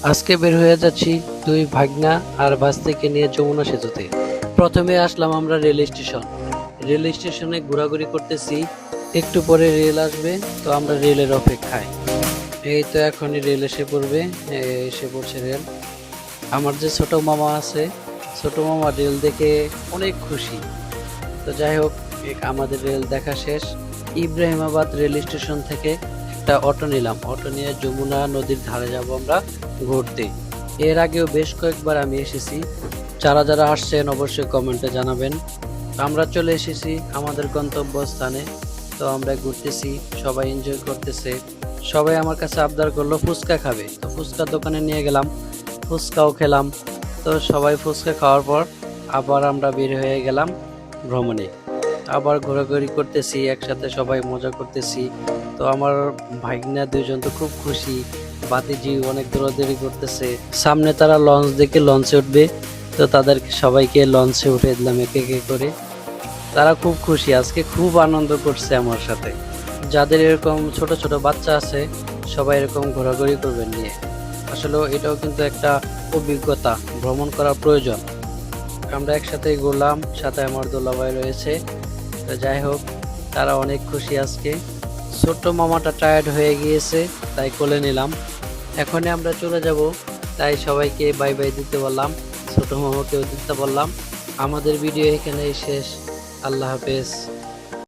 আজকে বের হয়ে যাচ্ছি দুই ভাগনা আর ভাস্তিকে নিয়ে যমুনা সেতুতে। প্রথমে আসলাম আমরা রেল স্টেশন। রেল স্টেশনে ঘোরাঘুরি করতেছি, একটু পরে রেল আসবে, তো আমরা রেলের অপেক্ষায়। এই তো এখনই রেল এসে পড়বে, এসে পড়ছে রেল। আমার যে ছোট মামা আছে, ছোট মামা রেল দেখে অনেক খুশি। তো যাই হোক, আমাদের রেল দেখা শেষ। ইব্রাহিমাবাদ রেল স্টেশন থেকে একটা অটো নিলাম, অটো নিয়ে যমুনা নদীর ধারে যাব আমরা ঘুরতে। এর আগেও বেশ কয়েকবার আমি এসেছি। যারা যারা আসছেন অবশ্যই কমেন্টে জানাবেন। আমরা চলে এসেছি আমাদের গন্তব্যস্থানে। তো আমরা ঘুরতেছি, সবাই এনজয় করতেছে। সবাই আমার কাছে আবদার করলো ফুচকা খাবে, তো ফুচকার দোকানে নিয়ে গেলাম, ফুচকাও খেলাম। তো সবাই ফুচকা খাওয়ার পর আবার আমরা বের হয়ে গেলাম ভ্রমণে। আবার ঘোরাঘুরি করতেছি, একসাথে সবাই মজা করতেছি। তো আমার ভাগনা দুইজন তো খুব খুশি, বাতিজি অনেক দৌড়াদৌড়ি করতেছে। সামনে তারা লঞ্চ দেখে লঞ্চে উঠবে, তো তাদেরকে সবাইকে লঞ্চে উঠে দিলাম একে একে করে। তারা খুব খুশি, আজকে খুব আনন্দ করছে আমার সাথে। যাদের এরকম ছোট ছোট বাচ্চা আছে, সবাই এরকম ঘোরাঘুরি করবেন নিয়ে। আসলে এটাও কিন্তু একটা অভিজ্ঞতা, ভ্রমণ করা প্রয়োজন। আমরা একসাথে ঘুরলাম, সাথে আমার দোলাভাই রয়েছে। তো যাই হোক, তারা অনেক খুশি আজকে। ছোট্ট মামাটা টায়ার্ড হয়ে গিয়েছে, তাই কোলে নিলাম। এখনই আমরা চলে যাব, তাই সবাইকে বাই বাই দিতে বললাম, ছোট মামাকেও দিতে বললাম। আমাদের ভিডিও এখানেই শেষ। আল্লাহ হাফেজ।